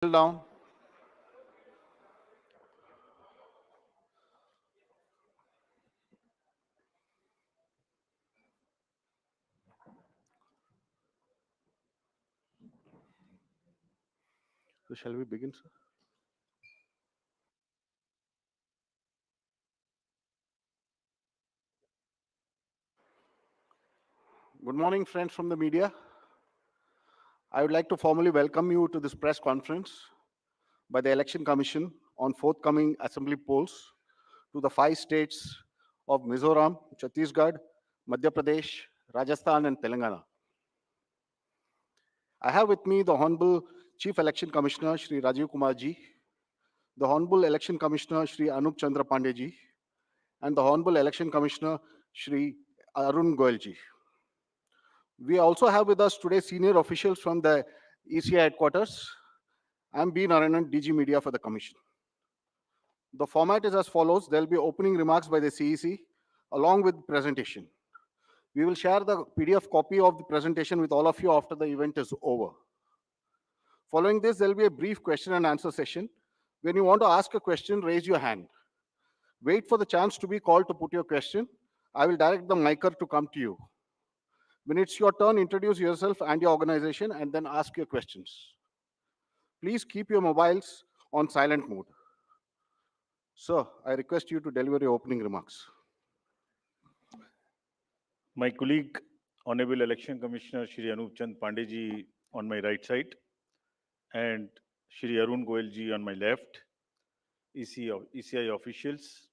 Down. So shall we begin, sir? Good morning, friends from the media. I would like to formally welcome you to this press conference by the Election Commission on forthcoming assembly polls to the five states of Mizoram, Chhattisgarh, Madhya Pradesh, Rajasthan, and Telangana. I have with me the Honorable Chief Election Commissioner Shri Rajiv Kumar ji, the Honorable Election Commissioner Shri Anup Chandra Pandey ji, and the Honorable Election Commissioner Shri Arun Goyal ji. We also have with us today senior officials from the ECI headquarters. I'm B. Narayanan, DG Media for the Commission. The format is as follows. There will be opening remarks by the CEC along with presentation. We will share the PDF copy of the presentation with all of you after the event is over. Following this, there will be a brief question and answer session. When you want to ask a question, raise your hand. Wait for the chance to be called to put your question. I will direct the micer to come to you. When it's your turn, introduce yourself and your organization and then ask your questions. Please keep your mobiles on silent mode. Sir, I request you to deliver your opening remarks. My colleague, Honorable Election Commissioner Shri Anup Chand Pandey ji on my right side and Shri Arun Goyal ji on my left, ECI officials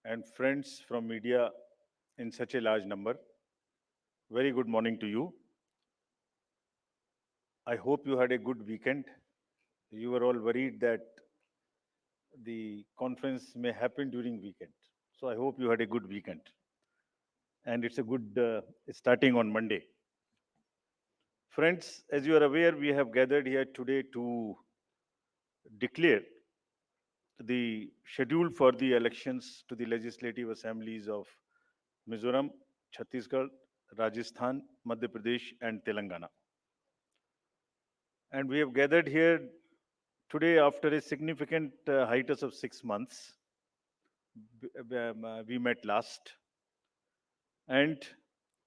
and friends from media in such a large number. Very good morning to you. I hope you had a good weekend. You were all worried that the conference may happen during weekend. So I hope you had a good weekend. And it's a good starting on Monday. Friends, as you are aware, we have gathered here today to declare the schedule for the elections to the legislative assemblies of Mizoram, Chhattisgarh, Rajasthan, Madhya Pradesh, and Telangana. And we have gathered here today after a significant hiatus of 6 months. We met last. And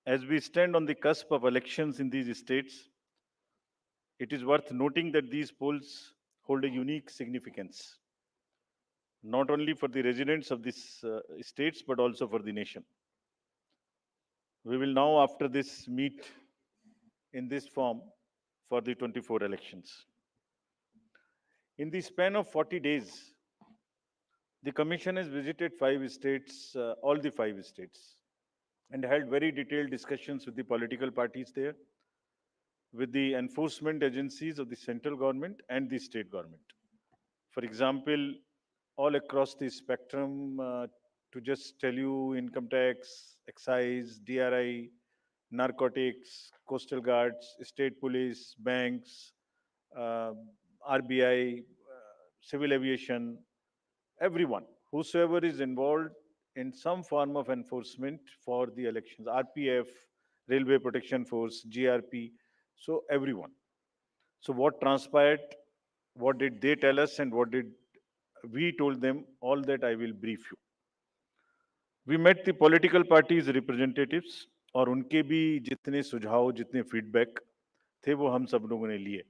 as we stand on the cusp of elections in these states, it is worth noting that these polls hold a unique significance, not only for the residents of these states, but also for the nation. We will now, after this, meet in this form for the 24 elections. In the span of 40 days, the Commission has visited five states, all the five states, and held very detailed discussions with the political parties there, with the enforcement agencies of the central government and the state government. For example, all across the spectrum, to just tell you, income tax, excise, DRI, narcotics, coastal guards, state police, banks, uh, RBI, civil aviation, everyone, whosoever is involved in some form of enforcement for the elections, RPF, Railway Protection Force, GRP, so everyone. So what transpired, what did they tell us, and what did we told them, all that I will brief you. We met the political parties representatives और उनके भी जितने सुझाव जितने feedback थे वो हम सब लोगों ने लिए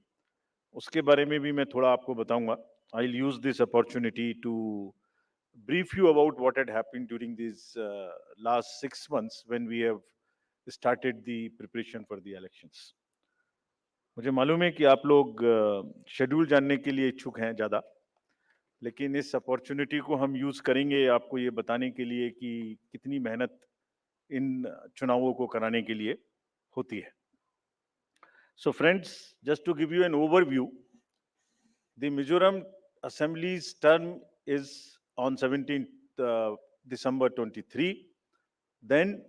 उसके बारे में भी मैं थोड़ा आपको बताऊंगा. I'll use this opportunity to brief you about what had happened during these last 6 months when we have started the preparation for the elections. मुझे मालूम है कि आप लोग शेड्यूल जानने के लिए इच्छुक हैं ज़्यादा, लेकिन इस अपॉर्चुनिटी को हम यूज़ करेंगे आपको ये बताने के लिए कि कितनी मेहनत इन चुनावों को कराने के लिए होती है. So friends, just to give you an overview, the Mizoram Assembly's term is on 17th December 23. Then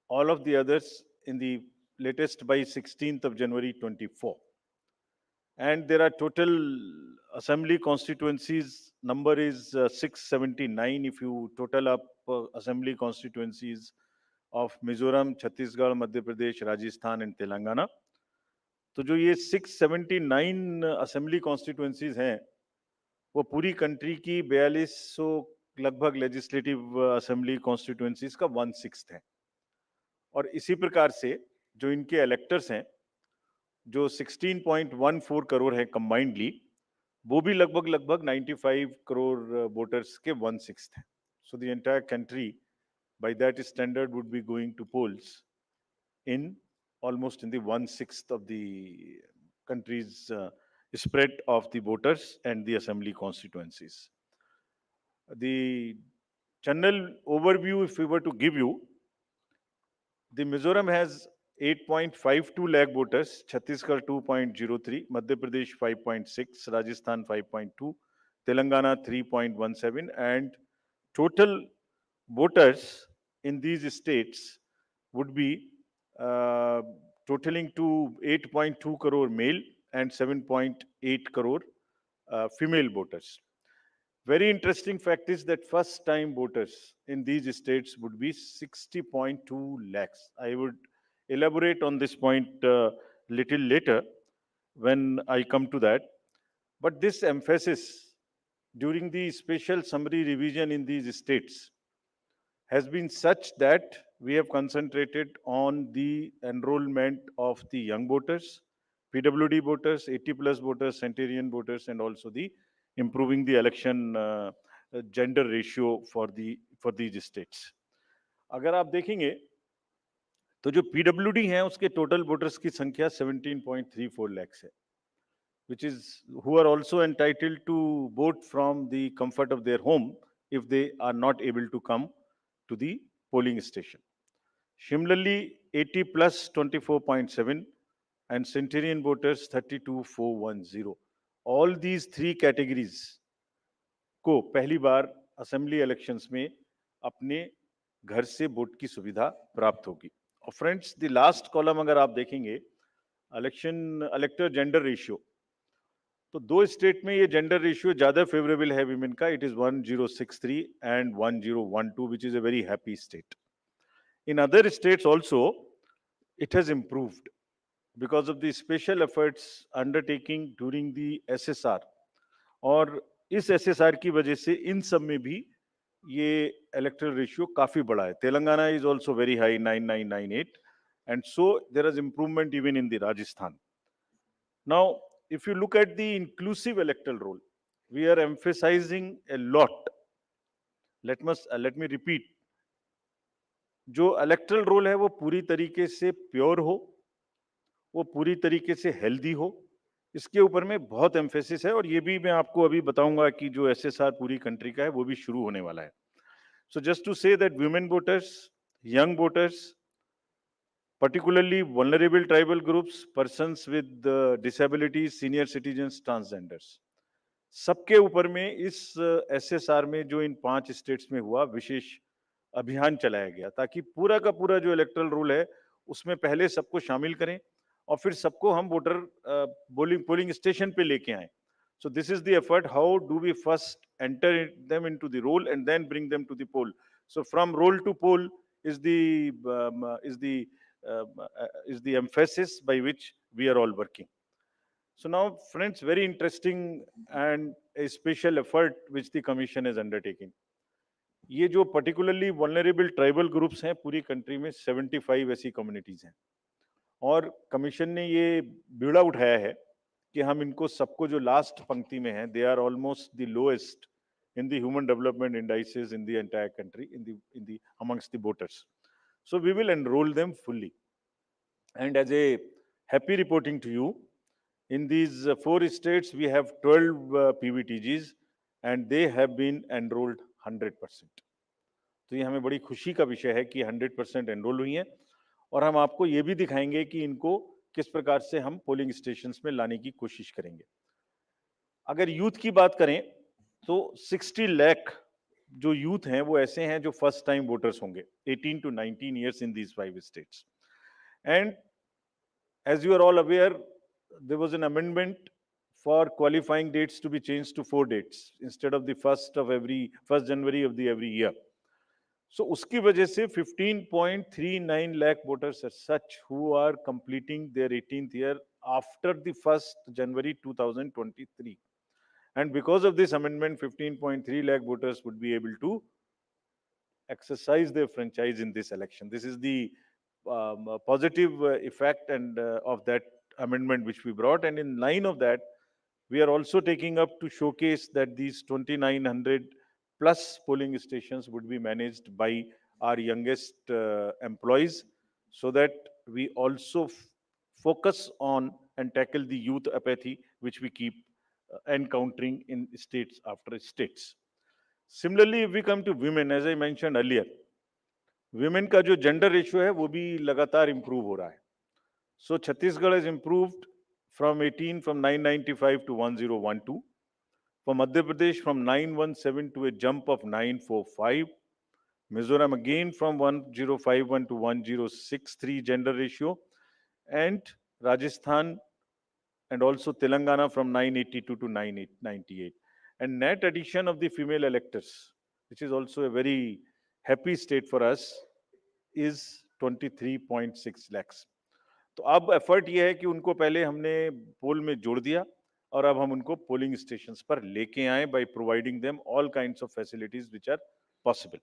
all of the others in the latest by 16th of January 24. And there are total assembly constituencies, number is 679 if you total up assembly constituencies of Mizoram, Chhattisgarh, Madhya Pradesh, Rajasthan and Telangana. तो जो ये 679 assembly constituencies हैं, वो पूरी country की 4200 लगभग legislative assembly constituencies का 1/6 है। और इसी प्रकार से जो इनके इलेक्टर्स हैं, जो 16.14 करोड़ है कंबाइंडली, वो भी लगभग लगभग 95 करोड़ वोटर्स के 1/6 हैं। So the entire country by that standard would be going to polls in almost in the 1/6 of the country's spread of the voters and the assembly constituencies. The general overview, if we were to give you, the Mizoram has 8.52 lakh voters, Chhattisgarh 2.03, Madhya Pradesh 5.6, Rajasthan 5.2, Telangana 3.17, and total voters in these states would be uh, totaling to 8.2 crore male and 7.8 crore female voters. Very interesting fact is that first time voters in these states would be 60.2 lakhs. I would elaborate on this point little later when I come to that. But this emphasis during the special summary revision in these states has been such that we have concentrated on the enrollment of the young voters, PWD voters, 80 plus voters, centenarian voters, and also the improving the election gender ratio for these states. अगर आप देखेंगे तो जो PWD हैं उसके total voters की संख्या 17.34 lakhs है, which is who are also entitled to vote from the comfort of their home if they are not able to come to the polling station. Similarly, 80 plus 24.7 and centenarian voters 32,410. All these three categories को पहली बार assembly elections में अपने घर से vote की सुविधा प्राप्त होगी। और फ्रेंड्स, द लास्ट कॉलम अगर आप देखेंगे, इलेक्टर जेंडर रेशियो, तो दो स्टेट में ये जेंडर रेशियो ज्यादा फेवरेबल है विमेन का। It is 1063 and 1012, which is a very happy state. In other states also it has improved because of the special efforts undertaking during the SSR, और इस SSR की वजह से इन सब में भी ये इलेक्टरल रेशियो काफी बड़ा है। Telangana is also very high 9998, and so there is improvement even in the Rajasthan. Now, if you look at the inclusive electoral roll, we are emphasizing a lot. Let me repeat, जो electoral role है वो पूरी तरीके से pure हो, वो पूरी तरीके से हेल्दी हो, इसके ऊपर में बहुत एम्फेसिस है। और ये भी मैं आपको अभी बताऊंगा कि जो एसएसआर पूरी कंट्री का है वो भी शुरू होने वाला है। So just to say that women voters, young voters, particularly vulnerable tribal groups, persons with disabilities, senior citizens, transgenders, सबके ऊपर में इस एसएसआर में जो इन 5 स्टेट्स में हुआ विशेष अभियान चलाया गया, ताकि पूरा का पूरा जो इलेक्टरल रूल है उसमें पहले सबको शामिल करें और फिर सबको हम वोटर पोलिंग स्टेशन पे लेके आए। So this is the effort, how do we first enter them into the roll and then bring them to the poll. So from roll to poll is the emphasis by which we are all working. So now, friends, very interesting and a special effort which the commission is undertaking. ये जो particularly vulnerable tribal groups हैं पूरी country में 75 ऐसी communities हैं, और commission ने ये बीड़ा उठाया है कि हम इनको सबको जो लास्ट पंक्ति में है, they are almost the lowest in the human development indices in the entire country, in the amongst the voters. So we will enroll them fully. And as a happy reporting to you, in these 4 states we have 12 PVTGs and they have been enrolled 100%. तो ये हमें बड़ी खुशी का विषय है कि 100% enrol हुई हैं, और हम आपको ये भी दिखाएंगे कि इनको किस प्रकार से हम पोलिंग स्टेशंस में लाने की कोशिश करेंगे। अगर यूथ की बात करें तो 60 लाख जो यूथ हैं वो ऐसे हैं जो फर्स्ट टाइम वोटर्स होंगे 18 to 19 years in these 5 states. And as you are all aware, there was an amendment for qualifying dates to be changed to 4 dates instead of the 1st January of the every year. So उसकी वजह से 15.39 lakh voters are such who are completing their 18th year after the 1st January 2023. And because of this amendment, 15.3 lakh voters would be able to exercise their franchise in this election. This is the positive effect and of that amendment which we brought. And in line of that, we are also taking up to showcase that these 2,900 plus polling stations would be managed by our youngest employees, so that we also focus on and tackle the youth apathy which we keep encountering in states after states. Similarly, if we come to women, as I mentioned earlier, women का जो gender ratio है वो भी लगातार improve हो रहा है. So Chhattisgarh has improved from 18 from 995 to 1012. For Madhya Pradesh from 917 to a jump of 945. Mizoram again from 1051 to 1063 gender ratio. And Rajasthan and also Telangana from 982 to 998. And net addition of the female electors, which is also a very happy state for us, is 23.6 lakhs. तो अब effort ये है कि उनको पहले हमने पोल में जोड़ दिया और अब हम उनको पोलिंग स्टेशंस पर लेके आए by providing them all kinds of facilities which are possible.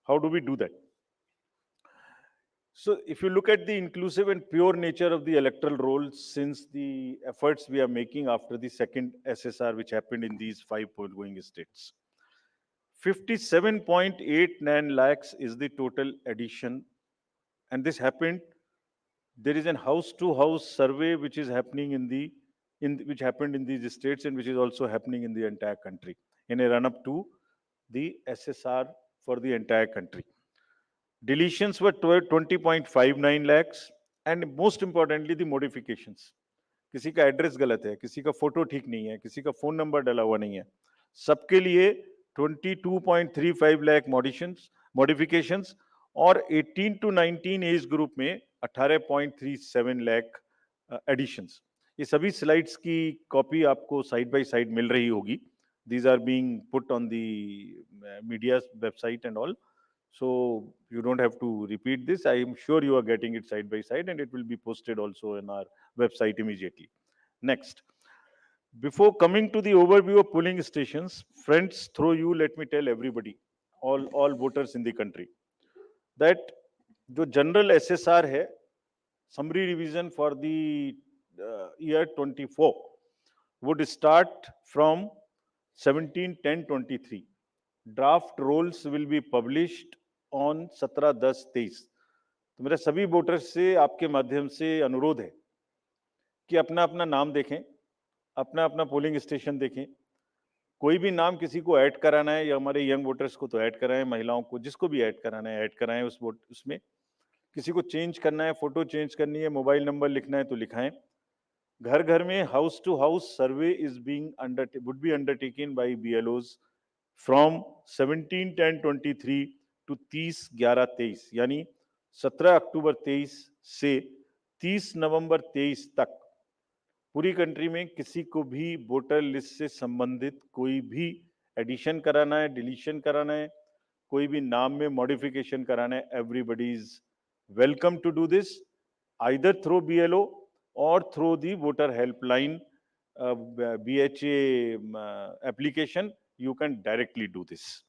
How do we do that? So if you look at the inclusive and pure nature of the electoral roll, since the efforts we are making after the second SSR, which happened in these 5 going states, 57.89 lakhs is the total addition. And this happened, there is an house to house survey which is happening which happened in these states and which is also happening in the entire country in a run up to the SSR for the entire country. Deletions were 20.59 lakhs, and most importantly the modifications. किसी का address गलत है, किसी का photo ठीक नहीं है, किसी का फोन नंबर डाला हुआ नहीं है, सबके लिए 22.35 लाख मॉडिफिकेशंस और 18 to 19 एज ग्रुप में 18.37 लाख एडिशंस. ये सभी स्लाइड्स की कॉपी आपको साइड बाय साइड मिल रही होगी. These are being put on the media website and all. So you don't have to repeat this. I am sure you are getting it side by side, and it will be posted also in our website immediately. Next. Before coming to the overview of polling stations, friends, through you, let me tell everybody, all voters in the country, that the general SSR hai, summary revision for the year 24 would start from 17/10/23. Draft rolls will be published on 17/10/23. तो मेरा सभी voters से आपके माध्यम से अनुरोध है कि अपना अपना नाम देखें, अपना अपना पोलिंग स्टेशन देखें. कोई भी नाम किसी को ऐड कराना है, या हमारे यंग वोटर्स को तो ऐड कराएं, महिलाओं को जिसको भी ऐड कराना है ऐड कराएं उस वोट उसमें. किसी को चेंज करना है, फोटो चेंज करनी है, मोबाइल नंबर लिखना है तो लिखाएं. घर घर में house to house survey is being would be undertaken by BLOs from 17/10/23 to 30/11/23, यानी 17 अक्टूबर 23 से 30 नवंबर 23 तक पूरी कंट्री में किसी को भी वोटर लिस्ट से संबंधित कोई भी एडिशन कराना है, डिलीशन कराना है, कोई भी नाम में मॉडिफिकेशन कराना है, everybody is welcome to do this either through BLO or through the voter helpline BHA application. You can directly do this.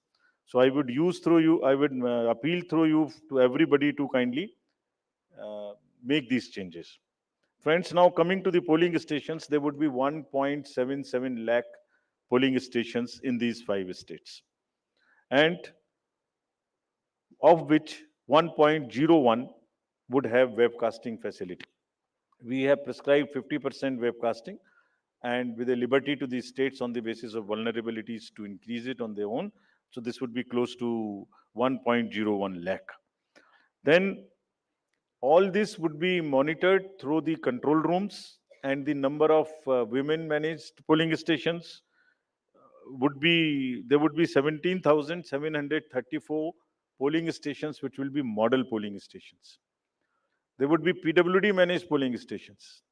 So I would appeal through you to everybody to kindly make these changes. Friends, now coming to the polling stations, there would be 1.77 lakh polling stations in these 5 states, and of which 1.01 would have webcasting facility. We have prescribed 50% webcasting, and with a liberty to the states on the basis of vulnerabilities to increase it on their own. So this would be close to 1.01 lakh. Then all this would be monitored through the control rooms, and the number of women managed polling stations there would be 17,734 polling stations which will be model polling stations. There would be PWD managed polling stations,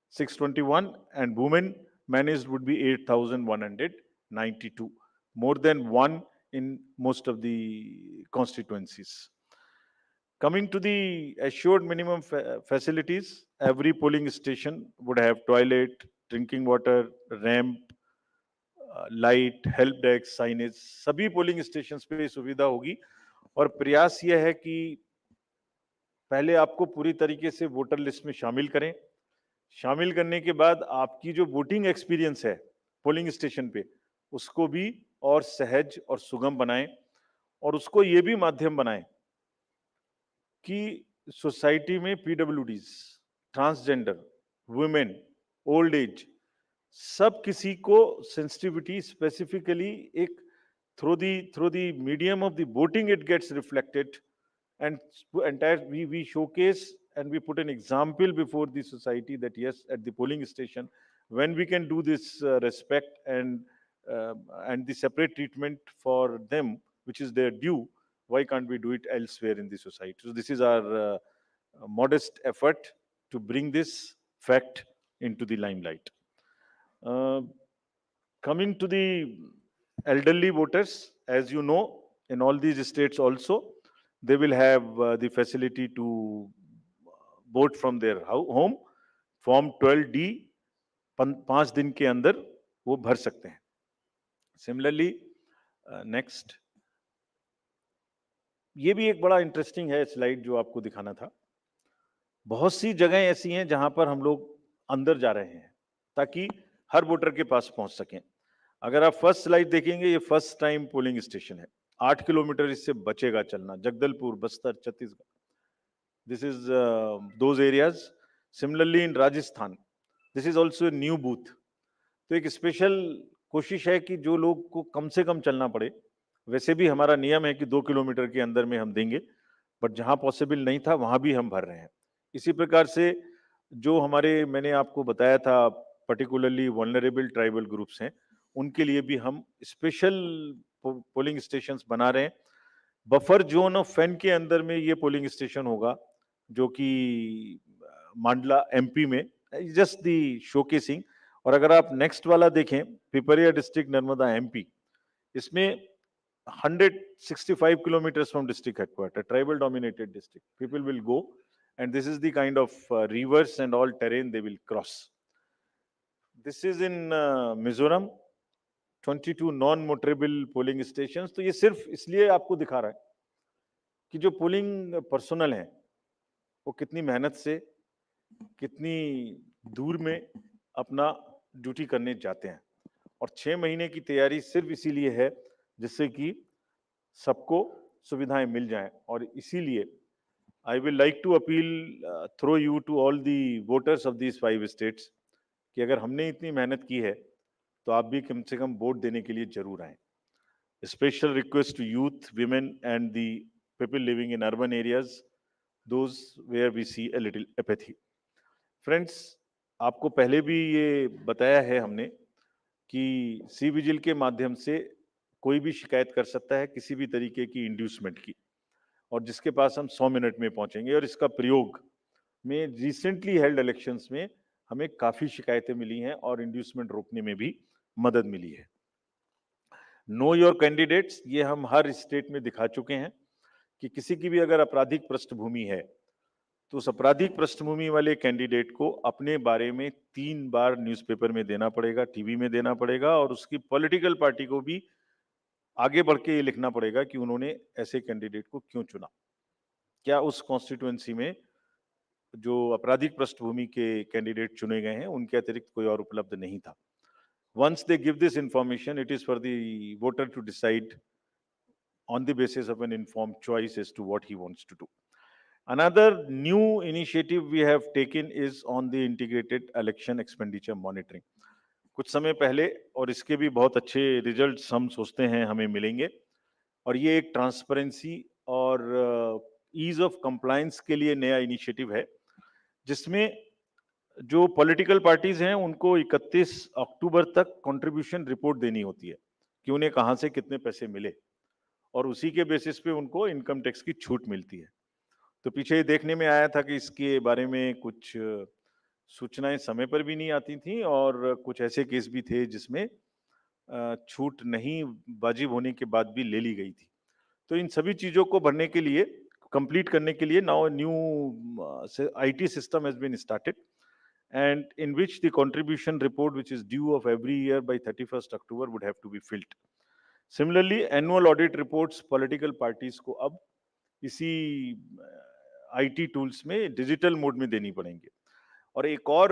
621, and women managed would be 8,192, more than one in most of the constituencies. Coming to the assured minimum facilities, every polling station would have toilet, drinking water, ramp, light, help desk, signage, सभी polling station पे सुविधा होगी। और प्रयास यह है कि पहले आपको पूरी तरीके से वोटर लिस्ट में शामिल करें। शामिल करने के बाद आपकी जो वोटिंग एक्सपीरियंस है पोलिंग स्टेशन पे, उसको भी और सहज और सुगम बनाएं, और उसको ये भी माध्यम बनाएं कि सोसाइटी में पीडब्ल्यूडीज, ट्रांसजेंडर, वुमेन, ओल्ड एज, सब किसी को सेंसिटिविटी स्पेसिफिकली एक through the medium of the voting it gets reflected, and entire we showcase and we put an example before the society that yes, at the polling station, when we can do this respect and the separate treatment for them which is their due, why can't we do it elsewhere in the society? So this is our modest effort to bring this fact into the limelight. uh, Coming to the elderly voters, as you know, in all these states also, they will have the facility to vote from their home. Form 12D 5 दिन के अंदर वो भर सकते हैं। Similarly next, ये भी एक बड़ा इंटरेस्टिंग है स्लाइड जो आपको दिखाना था। बहुत सी जगह ऐसी हैं जहां पर हम लोग अंदर जा रहे हैं ताकि हर वोटर के पास पहुंच सकें। अगर आप फर्स्ट स्लाइड देखेंगे, ये फर्स्ट टाइम पोलिंग स्टेशन है। 8 किलोमीटर इससे बचेगा चलना, Jagdalpur, Bastar, Chhattisgarh, this is those areas. Similarly in Rajasthan, this is also new booth. तो एक स्पेशल कोशिश है कि जो लोग को कम से कम चलना पड़े, वैसे भी हमारा नियम है कि 2 किलोमीटर के अंदर में हम देंगे, बट जहां पॉसिबल नहीं था वहां भी हम भर रहे हैं। इसी प्रकार से जो हमारे, मैंने आपको बताया था, पर्टिकुलरली वल्नरेबल ट्राइबल ग्रुप्स हैं, उनके लिए भी हम स्पेशल पोलिंग स्टेशंस बना रहे हैं। बफर जोन ऑफ फैन के अंदर में ये पोलिंग स्टेशन होगा, जो कि मांडला एमपी में, जस्ट दी शोकेसिंग। और अगर आप नेक्स्ट वाला देखें, पिपरिया डिस्ट्रिक्ट, नर्मदा एमपी, इसमें 165 kilometers from district headquarters, tribal dominated district. People will go, and this is the kind of rivers and all terrain they will cross. This is in Mizoram, 22 non-motorable polling stations. तो ये सिर्फ इसलिए आपको दिखा रहा है कि जो पोलिंग पर्सनल है वो कितनी मेहनत से, कितनी दूर में अपना ड्यूटी करने जाते हैं। और 6 महीने की तैयारी सिर्फ इसीलिए है जिससे कि सबको सुविधाएं मिल जाएं। और इसीलिए I will like to appeal through you to all the voters of these 5 states कि अगर हमने इतनी मेहनत की है तो आप भी कम से कम वोट देने के लिए जरूर आए। Special request to youth, women and the people living in urban areas, those where we see a little apathy. Friends, आपको पहले भी ये बताया है हमने कि सी विजिल के माध्यम से कोई भी शिकायत कर सकता है किसी भी तरीके की इंड्यूसमेंट की, और जिसके पास हम 100 मिनट में पहुंचेंगे। और इसका प्रयोग में रिसेंटली हेल्ड इलेक्शंस में हमें काफी शिकायतें मिली हैं और इंड्यूसमेंट रोकने में भी मदद मिली है। नो योर कैंडिडेट्स, ये हम हर स्टेट में दिखा चुके हैं कि किसी की भी अगर आपराधिक पृष्ठभूमि है तो उस आपराधिक पृष्ठभूमि वाले कैंडिडेट को अपने बारे में 3 बार न्यूज़पेपर में देना पड़ेगा, टीवी में देना पड़ेगा, और उसकी पॉलिटिकल पार्टी को भी आगे बढ़ के ये लिखना पड़ेगा कि उन्होंने ऐसे कैंडिडेट को क्यों चुना, क्या उस कॉन्स्टिट्यूएंसी में जो आपराधिक पृष्ठभूमि के कैंडिडेट चुने गए हैं उनके अतिरिक्त कोई और उपलब्ध नहीं था। Once they give this information, it is for the voter to decide on the basis of an informed choice as to what he wants to do. Another new initiative we have taken is on the integrated election expenditure monitoring. कुछ समय पहले, और इसके भी बहुत अच्छे results हम सोचते हैं हमें मिलेंगे, और ये एक ट्रांसपेरेंसी और ईज ऑफ कंप्लायंस के लिए नया इनिशिएटिव है, जिसमें जो पॉलिटिकल पार्टीज हैं उनको 31 अक्टूबर तक कंट्रीब्यूशन रिपोर्ट देनी होती है कि उन्हें कहां से कितने पैसे मिले, और उसी के बेसिस पे उनको इनकम टैक्स की छूट मिलती है। तो पीछे देखने में आया था कि इसके बारे में कुछ सूचनाएं समय पर भी नहीं आती थी, और कुछ ऐसे केस भी थे जिसमें छूट नहीं वाजिब होने के बाद भी ले ली गई थी। तो इन सभी चीजों को भरने के लिए complete करने के लिए now a new IT system has been started, and in which the contribution report, which is due of every year by 31st October, would have to be filled. Similarly, annual audit reports political parties को अब इसी IT tools में digital mode में देनी पड़ेंगे, और एक और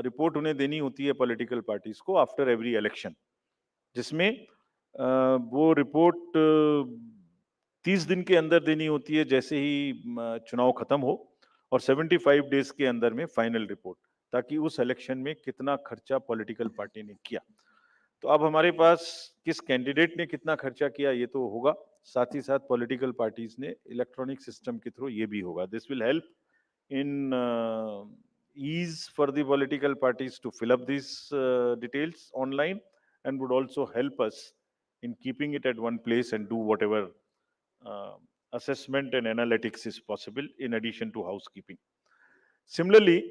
रिपोर्ट उन्हें देनी होती है पॉलिटिकल पार्टीज को आफ्टर एवरी इलेक्शन, जिसमें वो रिपोर्ट 30 दिन के अंदर देनी होती है जैसे ही चुनाव खत्म हो, और 75 डेज के अंदर में फाइनल रिपोर्ट, ताकि उस इलेक्शन में कितना खर्चा पॉलिटिकल पार्टी ने किया। तो अब हमारे पास किस कैंडिडेट ने कितना खर्चा किया ये तो होगा, साथ ही साथ पॉलिटिकल पार्टीज ने इलेक्ट्रॉनिक सिस्टम के थ्रू ये भी होगा। This will help in ease for the political parties to fill up these details online, and would also help us in keeping it at one place and do whatever uh, assessment and analytics is possible in addition to housekeeping. Similarly,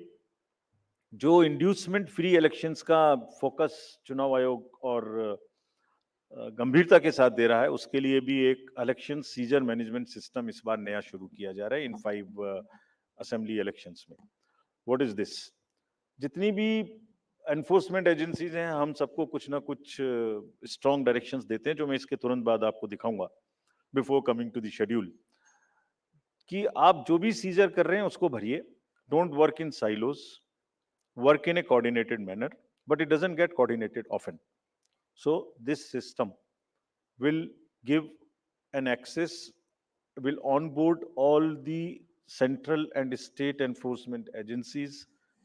जो inducement free elections का focus चुनाव आयोग और गंभीरता के साथ दे रहा है, उसके लिए भी एक इलेक्शन सीजर मैनेजमेंट सिस्टम इस बार नया शुरू किया जा रहा है इन 5 असेंबली इलेक्शंस में। What is this? जितनी भी एनफोर्समेंट एजेंसीज हैं, हम सबको कुछ ना कुछ स्ट्रॉन्ग डायरेक्शंस देते हैं, जो मैं इसके तुरंत बाद आपको दिखाऊंगा before coming to the schedule, कि आप जो भी सीजर कर रहे हैं उसको भरिए, don't work in silos, work in a coordinated manner, but it doesn't get coordinated often. So this system will give an access, will onboard all the central and state enforcement agencies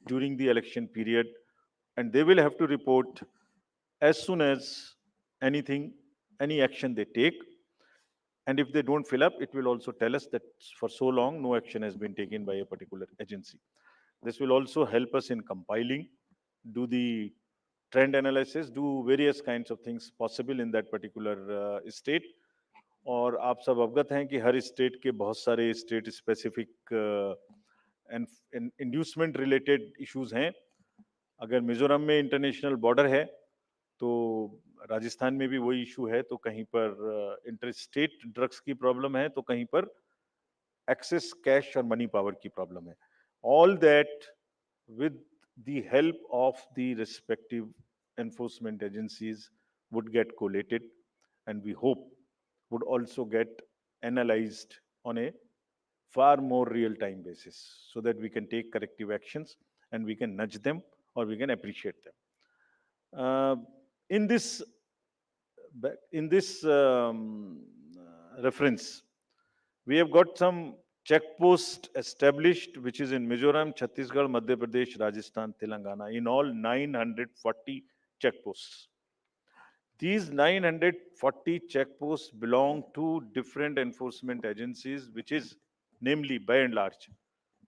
during the election period, and they will have to report as soon as any action they take. And if they don't fill up, it will also tell us that for so long no action has been taken by a particular agency. This will also help us in compiling, do the trend analysis, do various kinds of things possible in that particular state. और आप सब अवगत हैं कि हर state के बहुत सारे state specific inducement related issues हैं। अगर मिजोरम में इंटरनेशनल बॉर्डर है तो राजस्थान में भी वही इशू है, तो कहीं पर इंटर स्टेट ड्रग्स की प्रॉब्लम है, तो कहीं पर एक्सेस कैश और मनी पावर की प्रॉब्लम है। All that with the help of the respective enforcement agencies would get collated, and we hope would also get analyzed on a far more real-time basis, so that we can take corrective actions and we can nudge them or we can appreciate them. In this reference, we have got some check post established, which is in Mizoram, Chhattisgarh, Madhya Pradesh, Rajasthan, Telangana, in all 940 checkposts. These 940 checkposts belong to different enforcement agencies, which is namely, by and large,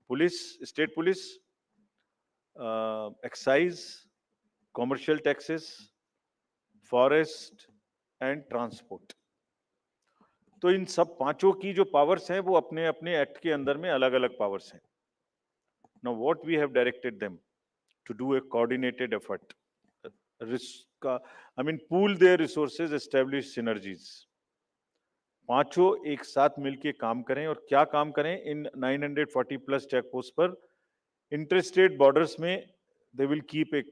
police, state police, excise, commercial taxes, forest, and transport. तो इन सब पांचों की जो powers हैं वो अपने अपने act के अंदर में अलग अलग पावर्स हैं। Now what we have directed them to do a coordinated effort, pool their resources, establish synergies. पांचों एक साथ मिलके काम करें, और क्या काम करें? इन 940 प्लस चेक पोस्ट पर इंटरस्टेट बॉर्डर्स में they will keep a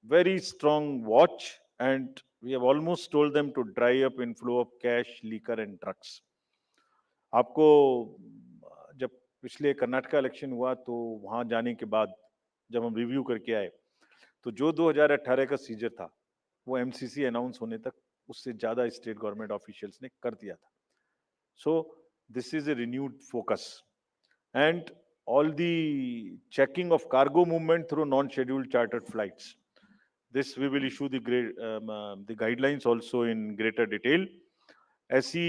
very strong watch, and we have almost told them to dry up inflow of cash, liquor and drugs. आपको जब पिछले कर्नाटका इलेक्शन हुआ तो वहां जाने के बाद जब हम रिव्यू करके आए तो जो 2018 का सीजर था वो एमसीसी अनाउंस होने तक उससे ज्यादा स्टेट गवर्नमेंट ऑफिशियल्स ने कर दिया था। सो this is a renewed focus, and all the checking of cargo movement through non-scheduled chartered flights. This we will issue the guidelines also in greater detail. ऐसी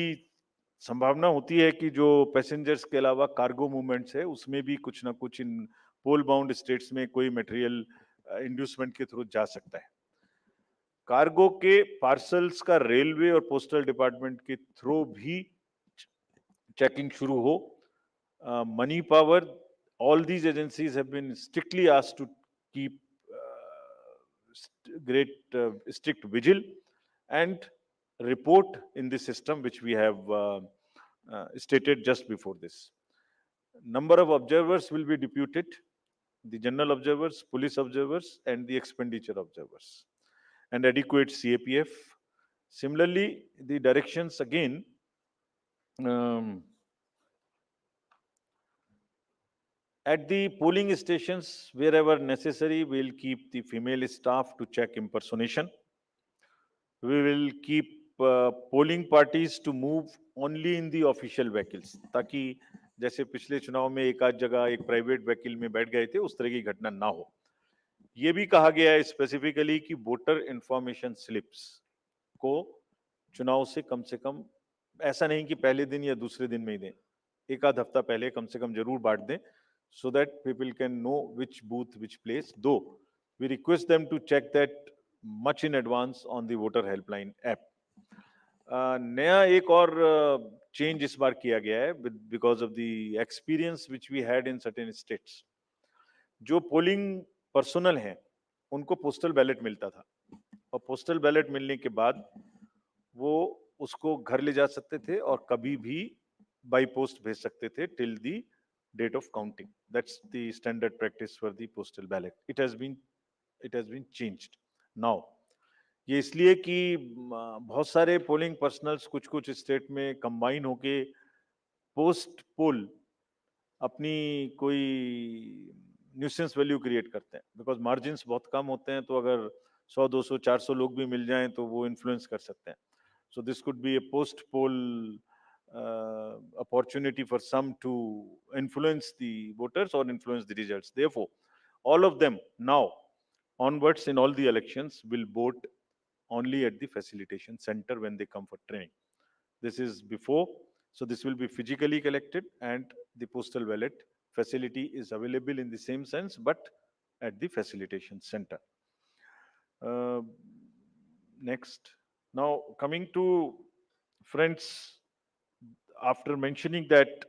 संभावना होती है कि जो पैसेंजर्स के अलावा कार्गो मूवमेंट्स है उसमें भी कुछ ना कुछ इन पोल बाउंड स्टेट्स में कोई मटेरियल इंड्यूसमेंट के थ्रू जा सकता है। कार्गो के पार्सल्स का रेलवे और पोस्टल डिपार्टमेंट के थ्रू भी चेकिंग शुरू हो। Money power, all these agencies have been strictly asked to keep strict vigil and report in the system which we have stated just before this. Number of observers will be deputed, the general observers, police observers, and the expenditure observers, and adequate CAPF. Similarly, the directions again, um, at the polling stations, wherever necessary, we'll keep the female staff to check impersonation. We will keep polling parties to move only in the official vehicles, ताकि जैसे पिछले चुनाव में एक आध जगह एक private vehicle में बैठ गए थे, उस तरह की घटना ना हो. ये भी कहा गया है स्पेसिफिकली कि वोटर इंफॉर्मेशन स्लिप्स को चुनाव से कम, ऐसा नहीं कि पहले दिन या दूसरे दिन में ही दें, एक आध हफ्ता पहले कम से कम जरूर बांट दें, so that people can know which booth, which place. Though we request them to check that much in advance on the voter helpline app. नया एक और चेंज इस बार किया गया है because of the experience which we had in certain states. जो polling personnel हैं उनको पोस्टल बैलेट मिलता था, और पोस्टल बैलेट मिलने के बाद वो उसको घर ले जा सकते थे और कभी भी बाई पोस्ट भेज सकते थे till the date of counting. That's the standard practice for the postal ballot. It has been changed now. ये इसलिए कि बहुत सारे पोलिंग पर्सनल्स कुछ स्टेट में कंबाइन होके पोस्ट पोल अपनी कोई न्यूसेंस वैल्यू क्रिएट करते हैं, बिकॉज मार्जिन्स बहुत कम होते हैं, तो अगर 100, 200, 400 लोग भी मिल जाएं तो वो इन्फ्लुएंस कर सकते हैं. So this could be A post pole opportunity for some to influence the voters or influence the results. Therefore, all of them now onwards in all the elections will vote only at the facilitation center when they come for training. This is before, so this will be physically collected, and the postal ballot facility is available in the same sense, but at the facilitation center. Next, now coming to friends, after mentioning that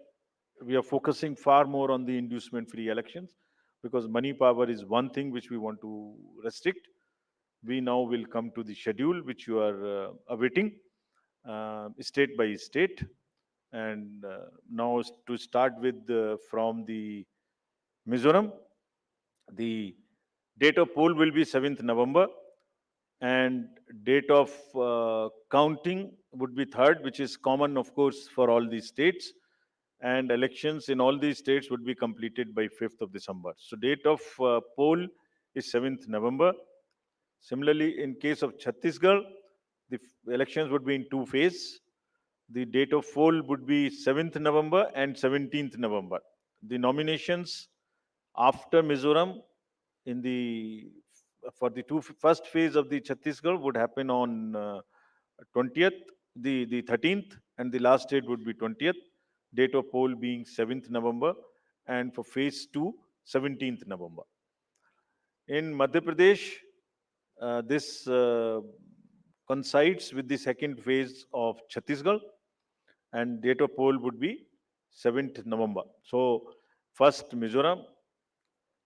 we are focusing far more on the inducement free elections, because money power is one thing which we want to restrict, we now will come to the schedule which you are awaiting state by state. And now to start with from the Mizoram, the date of poll will be 7th November, and date of counting would be 3rd, which is common, of course, for all these states. And elections in all these states would be completed by 5th of December. So date of poll is 7th November. Similarly, in case of Chhattisgarh, the elections would be in 2 phases. The date of poll would be 7th November and 17th November. The nominations after Mizoram in the for the first phase of the Chhattisgarh would happen on 20th, the 13th, and the last date would be 20th. Date of poll being 7th November, and for phase 2, 17th November. In Madhya Pradesh, this coincides with the second phase of Chhattisgarh, and date of poll would be 7th November. So, first Mizoram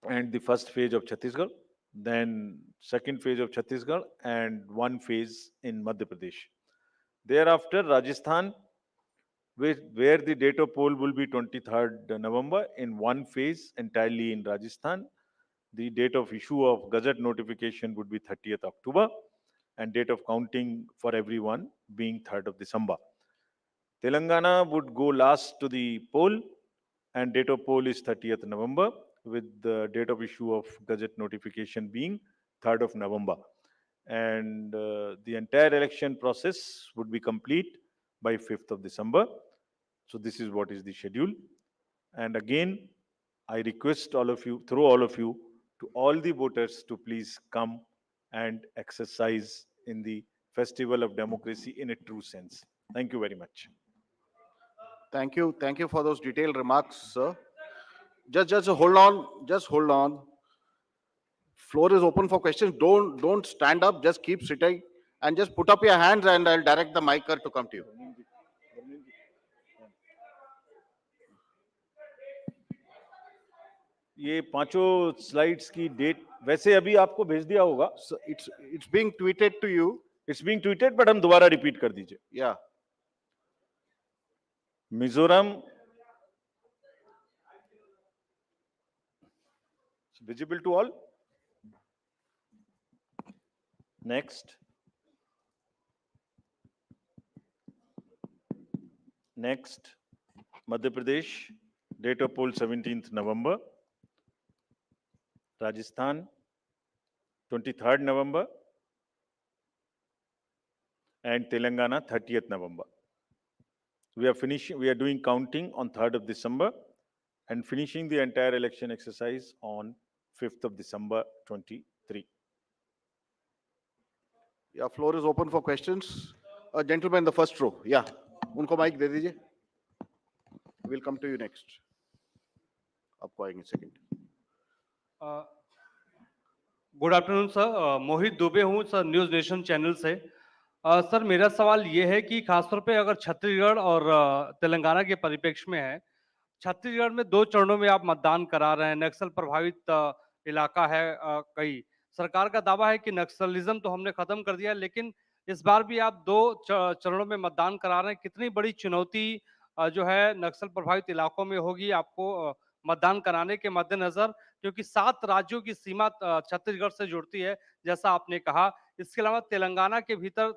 and the first phase of Chhattisgarh, then second phase of Chhattisgarh, and one phase in Madhya Pradesh. Thereafter, Rajasthan, where the date of poll will be 23rd November in one phase entirely in Rajasthan. The date of issue of Gazette notification would be 30th October, and date of counting for everyone being 3rd of December. Telangana would go last to the poll, and date of poll is 30th November, with the date of issue of Gazette notification being 3rd of November. And the entire election process would be complete by 5th of December. So this is what is the schedule. And again, I request all of you, through all of you, to all the voters to please come and exercise in the festival of democracy in a true sense. Thank you very much. Thank you. Thank you for those detailed remarks, sir. Just hold on. Just hold on. Floor is open for questions. Don't stand up. Just keep sitting and just put up your hands, and I'll direct the micer to come to you. ये पांचों slides की date वैसे अभी आपको भेज दिया होगा. So it's being tweeted to you. It's being tweeted, but हम दोबारा रिपीट कर दीजिए. Yeah. Mizoram, visible to all. Next. Next, Madhya Pradesh, date of poll 17th November. Rajasthan, 23rd November. And Telangana, 30th November. We are doing counting on 3rd of December and finishing the entire election exercise on 5th of December 23. Yeah, floor is open for questions. Gentleman in the first row. Yeah, उनको mic दे दीजिए. We'll come to you next. आपको आएंगे second. Good afternoon sir, मोहित दुबे हूँ sir, news nation channel से। Sir मेरा सवाल ये है कि खासतौर पे अगर छत्तीसगढ़ और तेलंगाना के परिप्रेक्ष्य में है, छत्तीसगढ़ में 2 चरणों में आप मतदान करा रहे हैं, नक्सल प्रभावित इलाका है कई। सरकार का दावा है कि नक्सलिज्म तो हमने खत्म कर दिया, लेकिन इस बार भी आप 2 चरणों में मतदान करा रहे हैं। कितनी बड़ी चुनौती जो है नक्सल प्रभावित इलाकों में होगी आपको मतदान कराने के मद्देनजर, क्योंकि 7 राज्यों की सीमा छत्तीसगढ़ से जुड़ती है, जैसा आपने कहा। इसके अलावा तेलंगाना के भीतर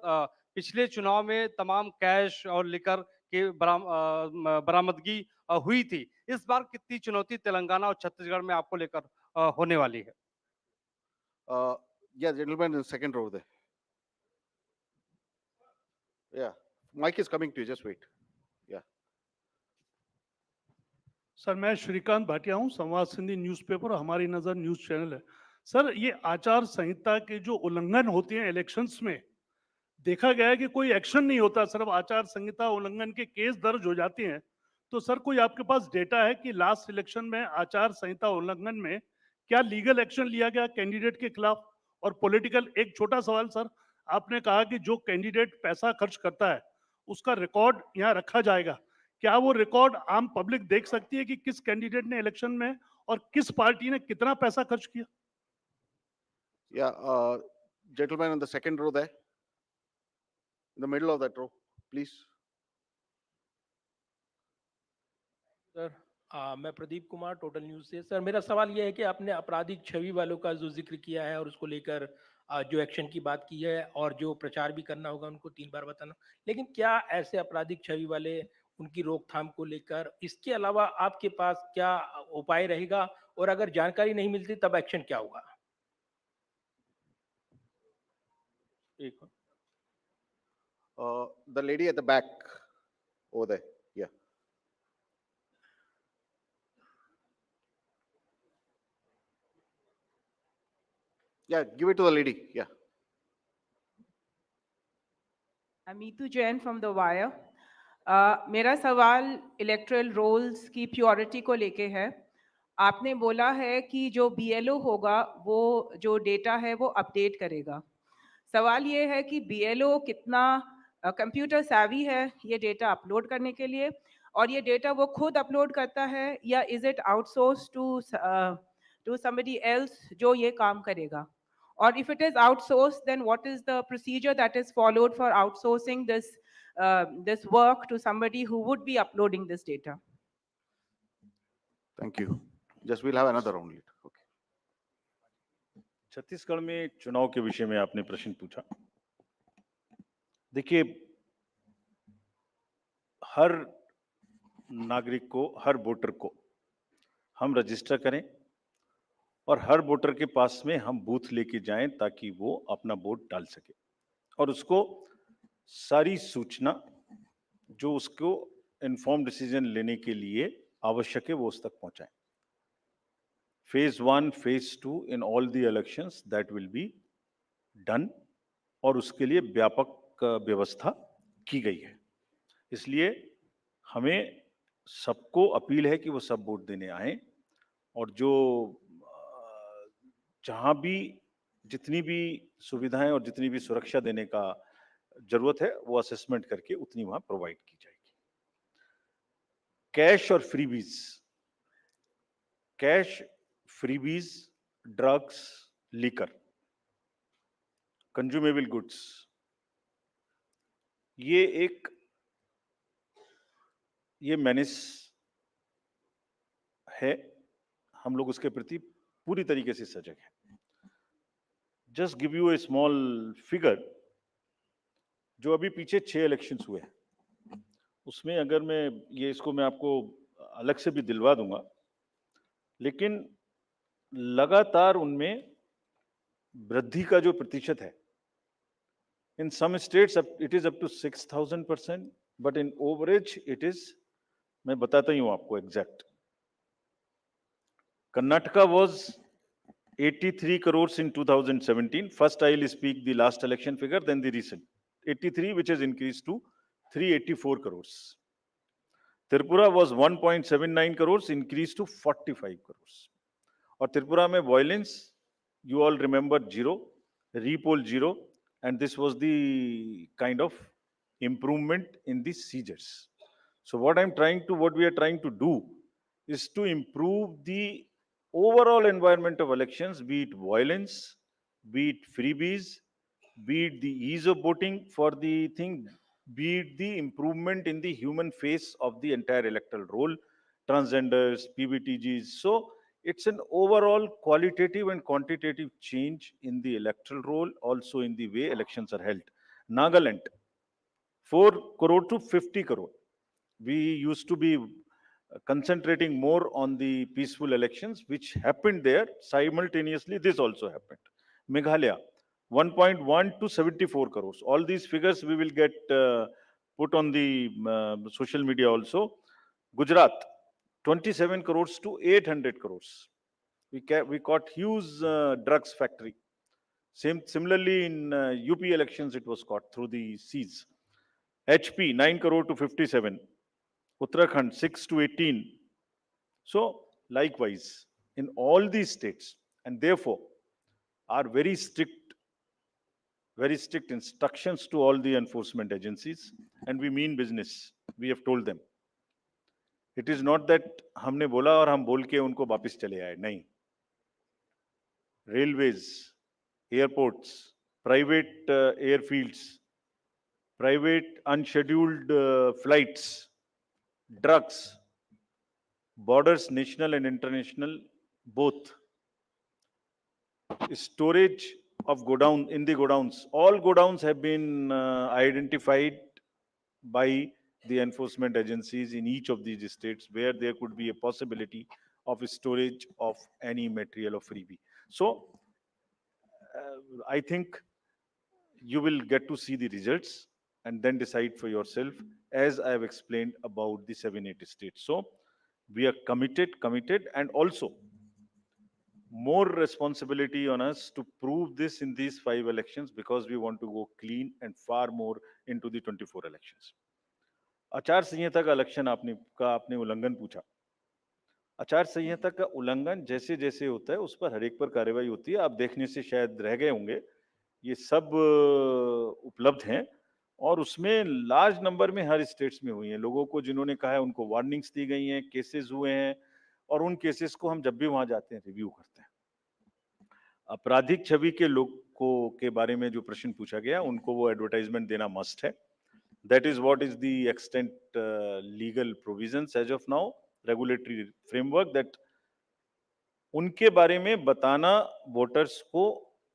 पिछले चुनाव में तमाम कैश और लिकर की बरामदगी हुई थी। इस बार कितनी चुनौती तेलंगाना और छत्तीसगढ़ में आपको लेकर होने वाली है? Yeah, gentleman in the second row there. Yeah, mic is coming to you. Just wait. Yeah. Sir मैं श्रीकांत भाटिया हूं, संवाद सिंधी न्यूज़पेपर, हमारी नज़र न्यूज़ चैनल है। सर ये आचार संहिता के जो उल्लंघन होते हैं इलेक्शंस में, देखा गया है कि कोई एक्शन नहीं होता, सिर्फ आचार संहिता उल्लंघन के केस दर्ज हो जाते हैं। तो सर कोई आपके पास डेटा है कि लास्ट इलेक्शन में आचार संहिता उल्लंघन में क्या लीगल एक्शन लिया गया कैंडिडेट के खिलाफ? और पॉलिटिकल, एक छोटा सवाल सर, आपने कहा कि जो कैंडिडेट पैसा खर्च करता है उसका रिकॉर्ड यहाँ रखा जाएगा, क्या वो रिकॉर्ड आम पब्लिक देख सकती है कि किस कैंडिडेट ने इलेक्शन में और किस पार्टी ने कितना पैसा खर्च किया? Yeah, gentleman in the second row there. In the middle of that row, please. Sir मैं प्रदीप कुमार, टोटल न्यूज़ से। सर मेरा सवाल यह है कि आपने आपराधिक छवि वालों का जो जिक्र किया है और उसको लेकर जो एक्शन की बात की है और जो प्रचार भी करना होगा उनको 3 बार बताना, लेकिन क्या ऐसे आपराधिक छवि वाले, उनकी रोकथाम को लेकर इसके अलावा आपके पास क्या उपाय रहेगा, और अगर जानकारी नहीं मिलती तब एक्शन क्या होगा? The lady at the back over there. Yeah. Yeah, give it to the lady. Yeah. Amitu Jain from The Wire. मेरा सवाल इलेक्टरल रोल्स की प्योरिटी को लेके है। आपने बोला है कि जो BLO होगा वो जो डेटा है वो अपडेट करेगा। सवाल ये है कि BLO कितना कंप्यूटर savvy है ये डेटा अपलोड करने के लिए, और ये डेटा वो खुद अपलोड करता है या is it outsource to somebody else जो ये काम करेगा? Or if it is outsourced, then what is the procedure that is followed for outsourcing this work to somebody who would be uploading this data? Thank you. Just we'll have another round later. Okay. Chhattisgarh में चुनाव के विषय में आपने प्रश्न पूछा। देखिए, हर नागरिक को, हर वोटर को हम रजिस्टर करें और हर वोटर के पास में हम बूथ लेके जाएं ताकि वो अपना वोट डाल सके और उसको सारी सूचना जो उसको इन्फॉर्म डिसीजन लेने के लिए आवश्यक है वो उस तक पहुंचाएं। Phase 1, Phase 2 in all the elections that will be done, और उसके लिए व्यापक व्यवस्था की गई है। इसलिए हमें सबको अपील है कि वो सब वोट देने आए और जो जहां भी जितनी भी सुविधाएं और जितनी भी सुरक्षा देने का जरूरत है वो असेसमेंट करके उतनी वहां प्रोवाइड की जाएगी। कैश और freebies, cash, freebies, drugs, liquor, consumable goods, ये एक ये मेनेस है, हम लोग उसके प्रति पूरी तरीके से सजग हैं। Just give U A small figure, जो अभी पीछे 6 इलेक्शंस हुए हैं, उसमें अगर मैं आपको अलग से भी दिलवा दूंगा, लेकिन लगातार उनमें वृद्धि का जो प्रतिशत है, in some states it is up to 6000%, but in average it is, मैं बताता ही हूं आपको exact. Karnataka was 83 crores in 2017. First, I will speak the last election figure, then the recent. 83, which has increased to 384 crores. Tripura was 1.79 crores, increased to 45 crores. और त्रिपुरा में violence, you all remember, 0, repoll 0, and this was the kind of improvement in the seizures. So what we are trying to do is to improve the overall environment of elections, be it violence, be it freebies, be it the ease of voting for the thing, be it the improvement in the human face of the entire electoral roll, transgenders, PBTGs. So it's an overall qualitative and quantitative change in the electoral roll, also in the way elections are held. Nagaland, 4 crore to 50 crore. We used to be concentrating more on the peaceful elections, which happened there. Simultaneously, this also happened. Meghalaya, 1.1 to 74 crores. All these figures we will get put on the social media also. Gujarat, 27 crores to 800 crores. We caught huge drugs factory. Similarly, in UP elections, it was caught through the seas. HP, 9 crore to 57. Uttarakhand, 6 to 18. So, likewise, in all these states, and therefore, are very strict instructions to all the enforcement agencies, and we mean business. We have told them. It is not that हमने बोला और हम बोल के उनको वापस चले आए, नहीं. Railways, airports, private airfields, private unscheduled flights, drugs, borders, national and international, both. Storage of godown in the godowns. All godowns have been identified by the enforcement agencies in each of these states where there could be a possibility of storage of any material of freebie. So, I think you will get to see the results and then decide for yourself, as I have explained about the 7-8 states. So, we are committed, and also more responsibility on us to prove this in these 5 elections, because we want to go clean and far more into the 24 elections. आचार संहिता का election आपने उल्लंघन पूछा. आचार संहिता का उल्लंघन जैसे जैसे होता है उस पर हर एक पर कार्रवाई होती है. आप देखने से शायद रह गए होंगे, ये सब उपलब्ध हैं और उसमें लार्ज नंबर में हर स्टेट्स में हुई हैं. लोगों को जिन्होंने कहा है उनको वार्निंग्स दी गई हैं, केसेस हुए हैं, और उन केसेस को हम जब भी वहां जाते हैं रिव्यू करते हैं. आपराधिक छवि के लोगों के बारे में जो प्रश्न पूछा गया, उनको वो एडवर्टाइजमेंट देना मस्ट है. That is what is the extent legal provisions as of now, regulatory framework, that उनके बारे में बताना वोटर्स को,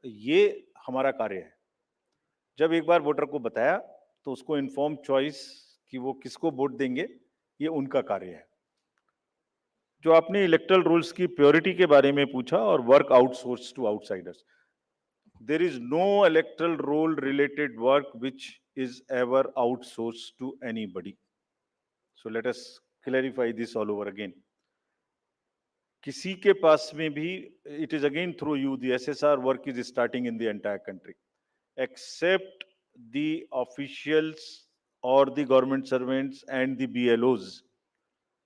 ये हमारा कार्य है. जब एक बार वोटर को बताया तो उसको इन्फॉर्म चॉइस कि वो किसको वोट देंगे, ये उनका कार्य है. जो आपने इलेक्टरल रूल्स की प्योरिटी के बारे में पूछा और work outsource to outsiders, there is no electoral roll related work which is ever outsourced to anybody. So let us clarify this all over again. किसी के पास में भी, it is again through you, the SSR work is starting in the entire country, except the officials or the government servants and the BLOs.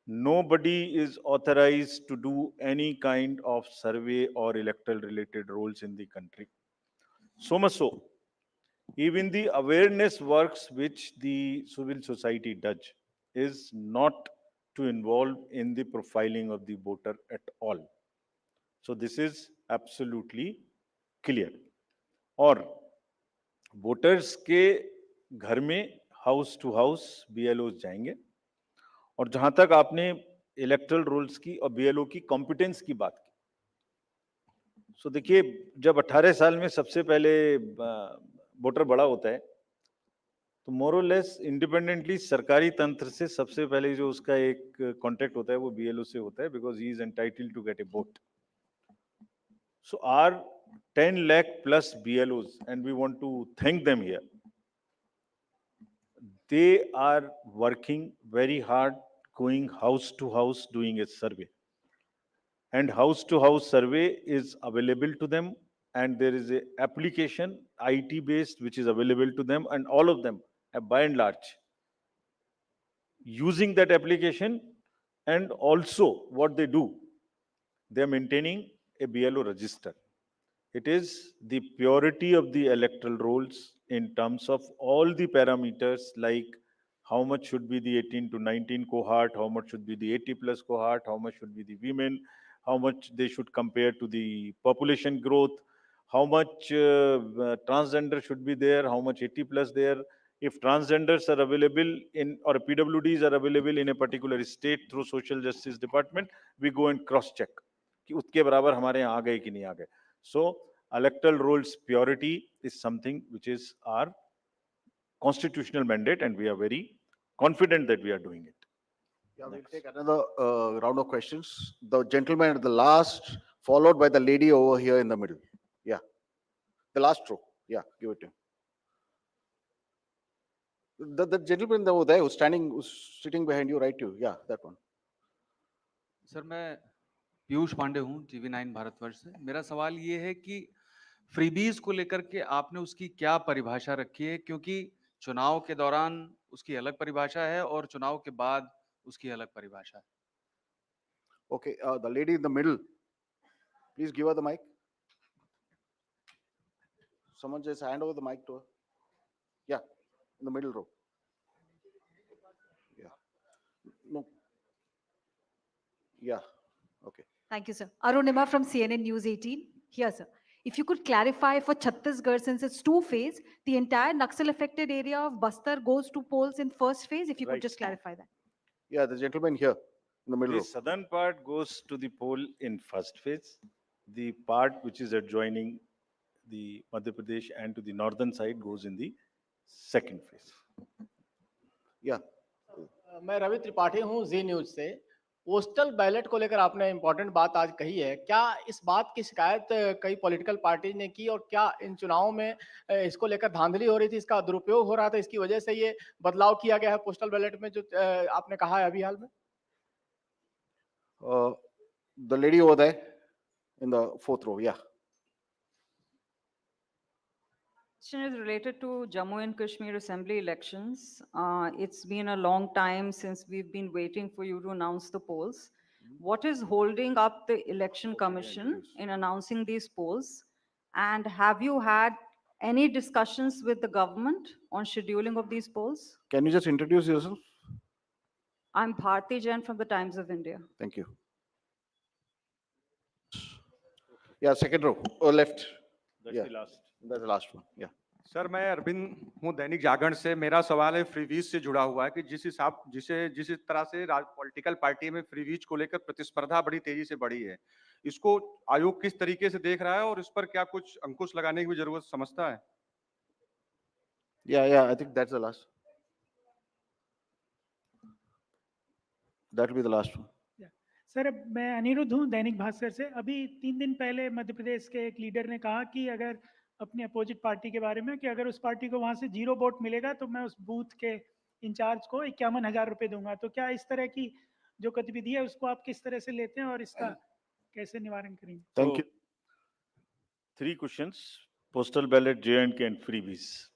Nobody is authorized to do any kind of survey or electoral related roles in the country. So much so, even the awareness works which the civil society does is not to involve in the profiling of the voter at all. So this is absolutely clear. और voters के घर में house to house BLOs जाएंगे और जहां तक आपने electoral roles की और बीएलओ की कॉम्पिटेंस की बात की, सो देखिए, जब 18 साल में सबसे पहले वोटर बड़ा होता है, तो मोर और लेस इंडिपेंडेंटली सरकारी तंत्र से सबसे पहले जो उसका एक कांटेक्ट होता है वो बीएलओ से होता है, because he is entitled to get a vote. So our 10 lakh plus BLOs, and we want to thank them here. They are working very hard, going house to house, doing a survey. And house to house survey is available to them, and there is a application, IT based, which is available to them, and all of them, by and large, using that application. And also what they do, they are maintaining a BLO register. It is the purity of the electoral rolls in terms of all the parameters, like how much should be the 18 to 19 cohort, how much should be the 80 plus cohort, how much should be the women, how much they should compare to the population growth, how much transgender should be there, how much 80 plus there. If transgenders are available in, or PWDs are available in a particular state through social justice department, we go and cross check कि उसके बराबर हमारे यहाँ आ गए कि नहीं आ गए. So electoral rolls purity is something which is our constitutional mandate, and we are very confident that we are doing it. Yeah, we'll take another round of questions. The gentleman at the last, followed by the lady over here in the middle. Yeah, the last row. Yeah, give it to him. The gentleman over there who's standing, who's sitting behind you, right? You, yeah, that one. Sir, मैं पीयूष पांडे हूँ, TV9 Bharatvarsh से. मेरा सवाल ये है कि freebies को लेकर के आपने उसकी क्या परिभाषा रखी है, क्योंकि चुनाव के दौरान उसकी अलग परिभाषा है और चुनाव के बाद उसकी अलग परिभाषा है. Okay, the lady in the middle, please give her the mic. Someone just hand over the mic to her. Yeah, in the middle row. Yeah. No. Yeah. Okay. Thank you, sir. Arunima from CNN News 18. Here, sir. If you could clarify for Chhattisgarh, since it's two-phase, the entire Naxal-affected area of Bastar goes to polls in first phase. If you could Right. just clarify that. Yeah, the gentleman here in the middle The row. southern part goes to the poll in first phase. The part which is adjoining the Madhya Pradesh and to the northern side goes in the second phase. Yeah. मैं रवि त्रिपाठी हूँ जी news से. Postal ballot को लेकर आपने important बात आज कही है. क्या इस बात की शिकायत कई पॉलिटिकल पार्टी ने की, और क्या इन चुनावों में इसको लेकर धांधली हो रही थी, इसका दुरुपयोग हो रहा था, इसकी वजह से ये बदलाव किया गया है पोस्टल बैलेट में, जो आपने कहा है अभी हाल में? The lady over there in the fourth row. Yeah. Question is related to Jammu and Kashmir Assembly elections. It's been a long time since we've been waiting for you to announce the polls. What is holding up the Election Commission in announcing these polls? And have you had any discussions with the government on scheduling of these polls? Can you just introduce yourself? I'm Bharti Jain from the Times of India. Thank you. Yeah, second row, or left. That's Yeah. the last. That's the last one. Yeah. Sir, मैं अरविंद हूँ दैनिक जागरण से. मेरा सवाल है freebies से जुड़ा हुआ है कि जिस तरह से पॉलिटिकल पार्टी में फ्रीवीज को लेकर प्रतिस्पर्धा बड़ी तेजी से बढ़ी है, इसको आयोग किस तरीके से देख रहा है और इस पर क्या कुछ अंकुश लगाने की भी जरूरत समझता है? Yeah, I think that's the last. That will be the last one. Sir, मैं अनिरुद्ध हूँ दैनिक भास्कर से. अभी 3 दिन पहले मध्य प्रदेश के एक लीडर ने कहा कि अगर अपनी अपोजिट पार्टी के बारे में, कि अगर उस पार्टी को वहां से 0 वोट मिलेगा तो मैं उस बूथ के इंचार्ज को 51,000 रुपए दूंगा. तो क्या इस तरह की जो गतिविधि है उसको आप किस तरह से लेते हैं और इसका कैसे निवारण करेंगे? Thank you. 3 questions: postal ballot, J&K, and freebies,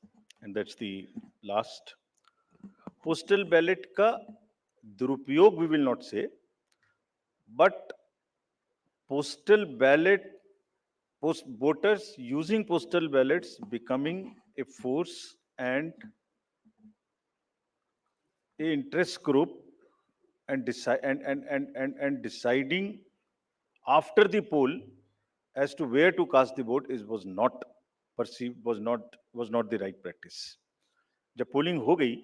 and that's the last. Postal ballot का दुरुपयोग we will not say, but postal ballot, voters using postal ballots becoming a force and a interest group, and deciding after the poll as to where to cast the vote was not perceived, was not the right practice. जब polling हो गई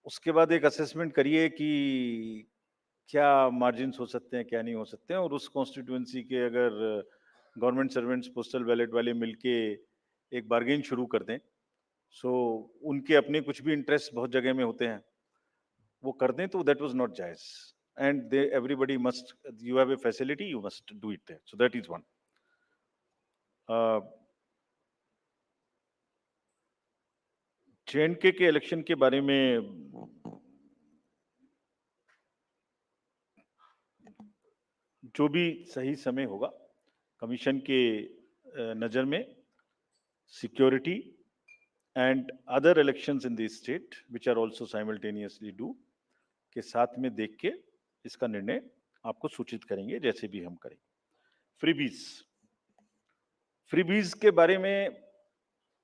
उसके बाद एक assessment करिए कि क्या margins हो सकते हैं, क्या नहीं हो सकते हैं, और उस कॉन्स्टिट्यूएंसी के अगर गवर्नमेंट सर्वेंट्स पोस्टल बैलेट वाले मिलके एक बार्गेन शुरू कर दें, सो उनके अपने कुछ भी इंटरेस्ट बहुत जगह में होते हैं, वो कर दें, तो दैट वाज नॉट जायज, and they everybody must, you have a facility, you must do it there, so that is one. JNK के इलेक्शन के बारे में जो भी सही समय होगा, कमीशन के नज़र में security and other elections in the state which are also simultaneously do के साथ में देख के इसका निर्णय आपको सूचित करेंगे, जैसे भी हम करेंगे. फ्रीबीज के बारे में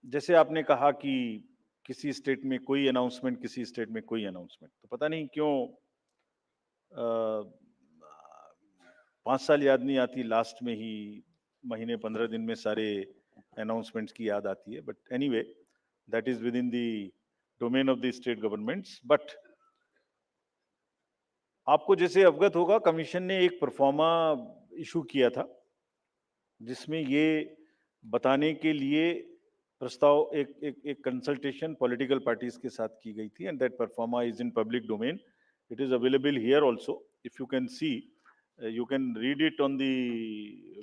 जैसे आपने कहा कि किसी स्टेट में कोई अनाउंसमेंट, किसी स्टेट में कोई अनाउंसमेंट, तो पता नहीं क्यों 5 साल याद नहीं आती, लास्ट में ही महीने 15 दिन में सारे अनाउंसमेंट्स की याद आती है. But anyway, that is with in the domain of the state governments. But आपको जैसे अवगत होगा, कमीशन ने एक परफॉर्मा इशू किया था, जिसमें ये बताने के लिए प्रस्ताव एक कंसल्टेशन पॉलिटिकल पार्टीज के साथ की गई थी, and that pro forma is in public domain. It is available here also, if you can see, you can read it on the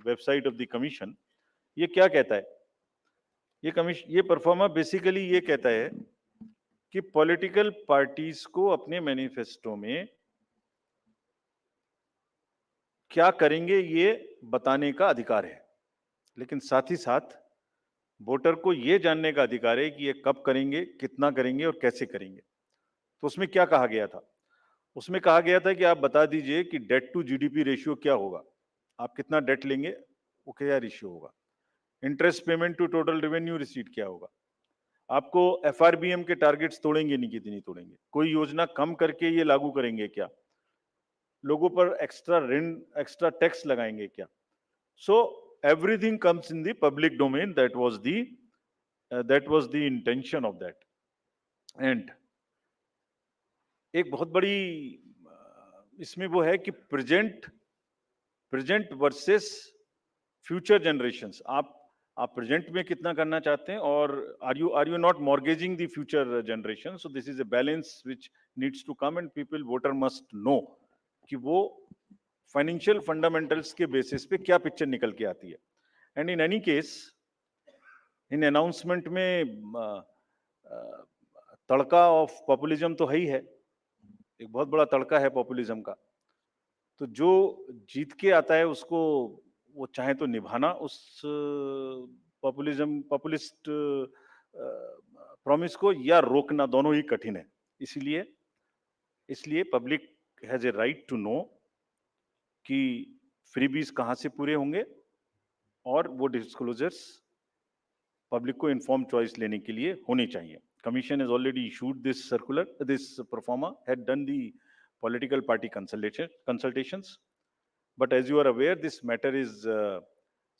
website of the commission. ये क्या कहता है? ये परफॉर्मा बेसिकली ये कहता है कि पॉलिटिकल पार्टीज को अपने मैनिफेस्टो में क्या करेंगे ये बताने का अधिकार है, लेकिन साथ ही साथ वोटर को ये जानने का अधिकार है कि ये कब करेंगे, कितना करेंगे और कैसे करेंगे. तो उसमें क्या कहा गया था? उसमें कहा गया था कि आप बता दीजिए कि डेट टू जीडीपी रेशियो क्या होगा, आप कितना डेट लेंगे, वो क्या रेशियो होगा, interest payment to total revenue receipt क्या होगा, आपको एफआरबीएम के टारगेट्स तोड़ेंगे नहीं, कितनी तोड़ेंगे, कोई योजना कम करके ये लागू करेंगे क्या, लोगों पर एक्स्ट्रा ऋण, एक्स्ट्रा टैक्स लगाएंगे क्या. So everything comes in the public domain. That was the intention of that. And एक बहुत बड़ी इसमें वो है कि प्रेजेंट वर्सेस फ्यूचर जनरेशंस. आप प्रेजेंट में कितना करना चाहते हैं, और are you not mortgaging the future generation. So this is a balance which needs to come, and people, voter must know कि वो फाइनेंशियल फंडामेंटल्स के बेसिस पे क्या पिक्चर निकल के आती है. And in any case, in announcement में तड़का ऑफ पॉपुलिज्म तो है ही है, एक बहुत बड़ा तड़का है पॉपुलिज्म का. तो जो जीत के आता है उसको वो चाहे तो निभाना उस पॉपुलिस्ट प्रॉमिस को, या रोकना, दोनों ही कठिन है. इसलिए public has a right to know कि फ्रीबीज कहां से पूरे होंगे, और वो डिस्क्लोजर्स पब्लिक को इन्फॉर्म चॉइस लेने के लिए होने चाहिए. Commission has already issued this circular, this proforma, had done the political party consultations. But as you are aware, this matter is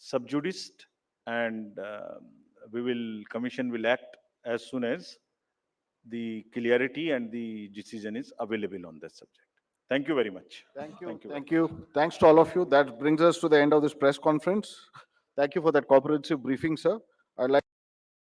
sub judice, and Commission will act as soon as the clarity and the decision is available on this subject. Thank you very much. Thank you. Thanks to all of you. That brings us to the end of this press conference. Thank you for that comprehensive briefing, sir. I'd like